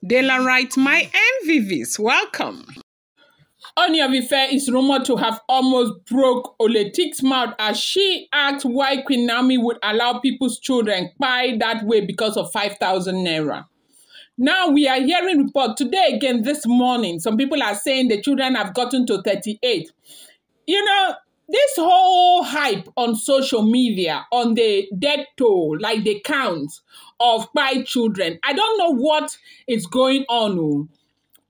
Dela writes, my MVVs, welcome. Ooni of Ife is rumored to have almost broke Oletik's mouth as she asked why Queen Naomi would allow people's children buy that way because of 5,000 naira. Now we are hearing report today again this morning. Some people are saying the children have gotten to 38. You know, this whole hype on social media on the death toll, like the counts of 5 children, I don't know what is going on.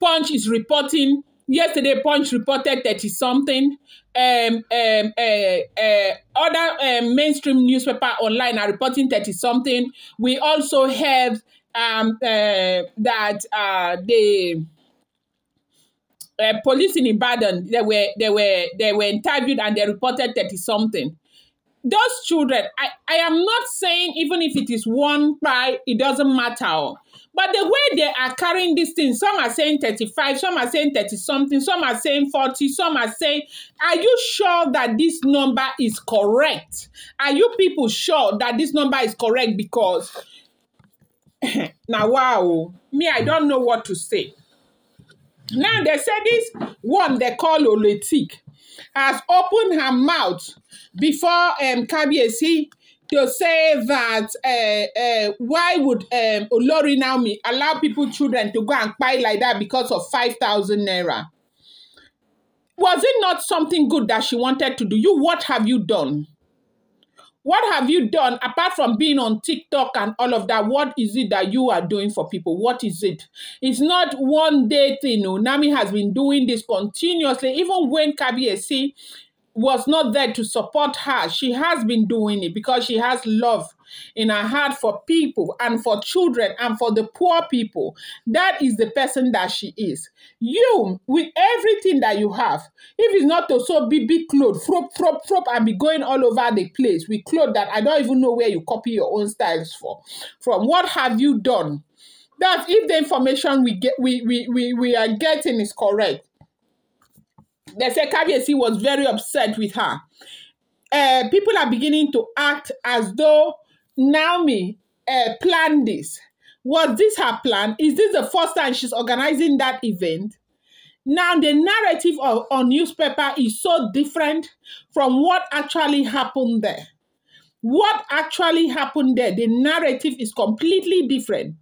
Punch is reporting. Yesterday, Punch reported 30-something. Other mainstream newspaper online are reporting 30-something. We also have that the police in Ibadan, they were interviewed and they reported 30-something. Those children, I am not saying even if it is one cry, it doesn't matter. But the way they are carrying this thing, some are saying 35, some are saying 30-something, some are saying 40, some are saying, are you sure that this number is correct? Are you people sure that this number is correct? Because, now, wow, me, I don't know what to say. Now, they say this one they call Oletik has opened her mouth before Kabiyesi to say that why would Olori Naomi allow children to go and buy like that because of 5,000 naira? Was it not something good that she wanted to do? What have you done? What have you done apart from being on TikTok and all of that? What is it that you are doing for people? What is it? It's not one day thing. Naomi has been doing this continuously. Even when Kabiyesi was not there to support her, she has been doing it because she has love in her heart for people and for children and for the poor people. That is the person that she is. You, with everything that you have, if it's not to so big clothes, frop, and be going all over the place with clothes that I don't even know where you copy your own styles from. What have you done? That if the information we are getting is correct. They say Kabiyesi was very upset with her. People are beginning to act as though Naomi planned this. Was this her plan? Is this the first time she's organizing that event? Now, the narrative on newspaper is so different from what actually happened there. What actually happened there, the narrative is completely different.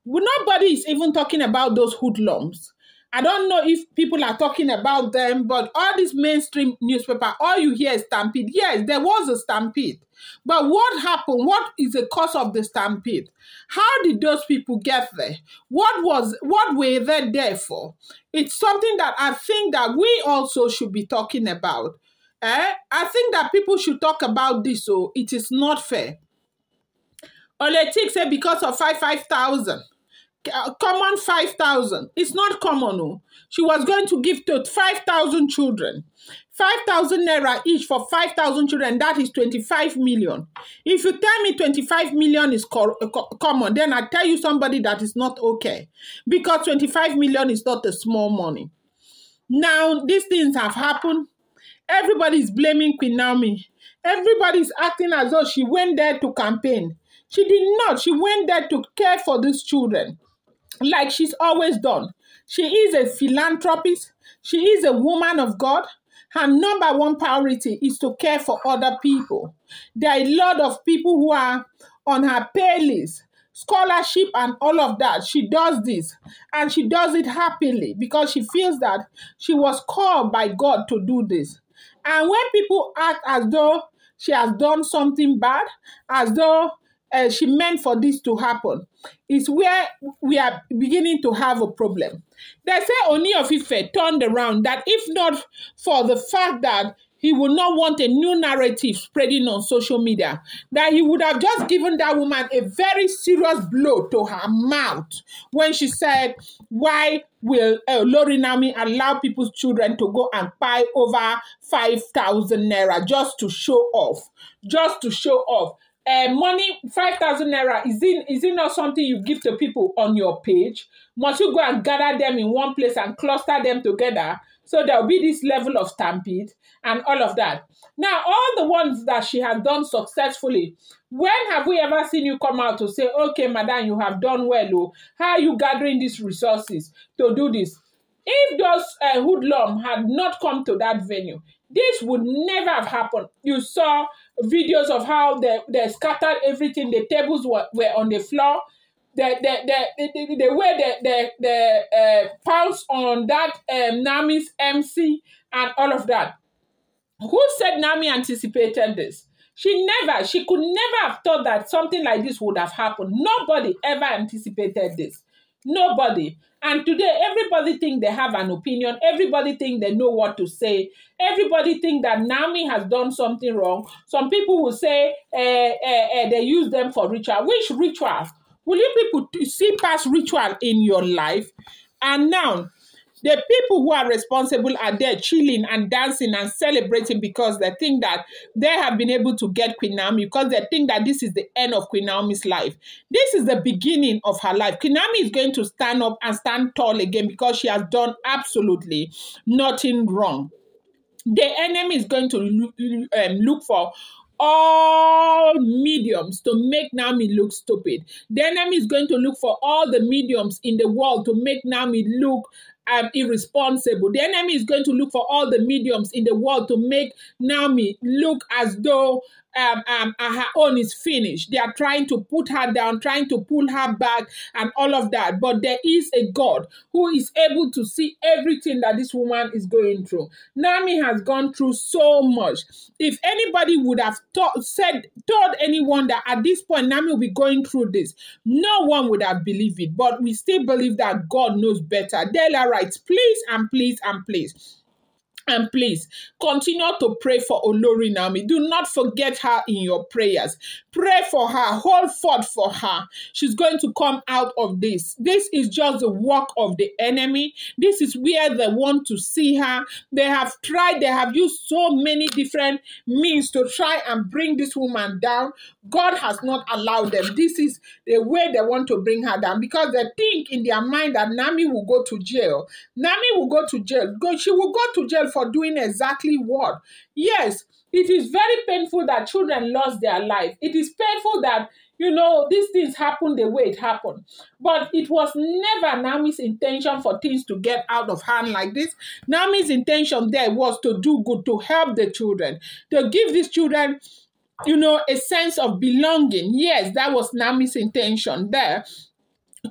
Nobody is even talking about those hoodlums. I don't know if people are talking about them, but all this mainstream newspaper, all you hear is stampede. Yes, there was a stampede. But what happened? What is the cause of the stampede? How did those people get there? What were they there for? It's something that I think that we also should be talking about. I think that people should talk about this, so it is not fair. Oletik said because of 5,000. Common 5,000. It's not common. No. She was going to give to 5,000 children. 5,000 naira each for 5,000 children. That is 25 million. If you tell me 25 million is common, then I tell you somebody that is not okay. Because 25 million is not a small money. Now, these things have happened. Everybody is blaming Queen Naomi. Everybody is acting as though she went there to campaign. She did not. She went there to care for these children. Like she's always done. She is a philanthropist. She is a woman of God. Her number one priority is to care for other people. There are a lot of people who are on her pay list, scholarship and all of that. She does this and she does it happily because she feels that she was called by God to do this. And when people act as though she has done something bad, as though she meant for this to happen, is where we are beginning to have a problem. They say Ooni of Ife turned around, that if not for the fact that he would not want a new narrative spreading on social media, that he would have just given that woman a very serious blow to her mouth when she said, why will Olori Naomi allow people's children to go and buy over 5,000 naira just to show off? Just to show off. Money, 5,000 naira, is it not something you give to people on your page? Must you go and gather them in one place and cluster them together So there'll be this level of stampede and all of that. Now, all the ones that she has done successfully, when have we ever seen you come out to say, okay, madam, you have done well, oh, how are you gathering these resources to do this? If those hoodlums had not come to that venue, this would never have happened. You saw videos of how they scattered everything. The tables were on the floor. The way they pounced on that Naomi's MC and all of that. Who said Naomi anticipated this? She could never have thought that something like this would have happened. Nobody ever anticipated this. Nobody. And today, everybody think they have an opinion. Everybody think they know what to say. Everybody think that Naomi has done something wrong. Some people will say they use them for ritual. Which ritual? Will you people see past ritual in your life? And now, the people who are responsible are there chilling and dancing and celebrating because they think that they have been able to get Queen Naomi, because they think that this is the end of Queen Naomi's life. This is the beginning of her life. Queen Naomi is going to stand up and stand tall again because she has done absolutely nothing wrong. The enemy is going to look for all mediums to make Naomi look stupid. The enemy is going to look for all the mediums in the world to make Naomi look irresponsible. The enemy is going to look for all the mediums in the world to make Naomi look as though her own is finished. They are trying to put her down, trying to pull her back and all of that. But there is a God who is able to see everything that this woman is going through. Naomi has gone through so much. If anybody would have told anyone that at this point Naomi will be going through this, no one would have believed it. But we still believe that God knows better. Della writes, please and please and please. And please, continue to pray for Olori Naomi. Do not forget her in your prayers. Pray for her. Hold forth for her. She's going to come out of this. This is just the work of the enemy. This is where they want to see her. They have tried. They have used so many different means to try and bring this woman down. God has not allowed them. This is the way they want to bring her down because they think in their mind that Naomi will go to jail. Naomi will go to jail. She will go to jail for doing exactly what? Yes, it is very painful that children lost their life. It is painful that, these things happen the way it happened. But it was never Naomi's intention for things to get out of hand like this. Naomi's intention there was to do good, to help the children, to give these children, a sense of belonging. Yes, that was Naomi's intention there.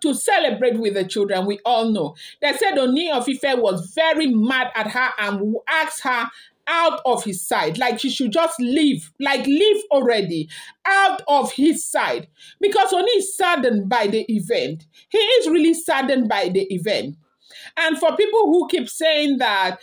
To celebrate with the children, we all know. They said Ooni of Ife was very mad at her and asked her out of his side. Like she should just leave. Like leave already. Out of his side. Because Ooni is saddened by the event. He is really saddened by the event. And for people who keep saying that,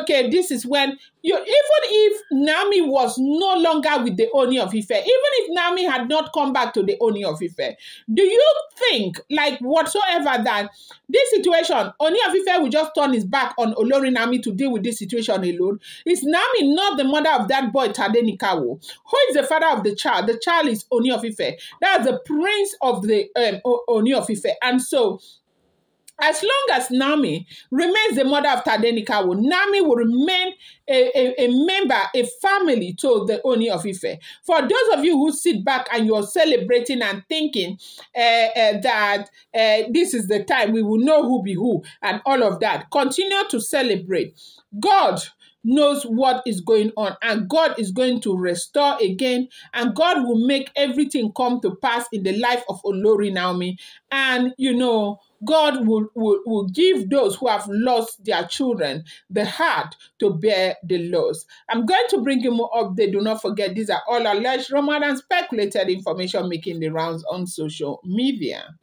okay, this is when even if Naomi was no longer with the Ooni of Ife, even if Naomi had not come back to the Ooni of Ife, do you think, like whatsoever, that this situation, Ooni of Ife will just turn his back on Olori Naomi to deal with this situation alone? Is Naomi not the mother of that boy Tadenikawo? Who is the father of the child? The child is Ooni of Ife. That's the prince of the Ooni of Ife. And so, as long as Naomi remains the mother of Tadenikawo, Naomi will remain a member, a family to the Ooni of Ife. For those of you who sit back and you're celebrating and thinking that this is the time we will know who be who and all of that, continue to celebrate. God knows what is going on, and God is going to restore again, and God will make everything come to pass in the life of Olori Naomi. And God will give those who have lost their children the heart to bear the loss. I'm going to bring you more updates. Do not forget, these are all alleged, rumored, and speculated information making the rounds on social media.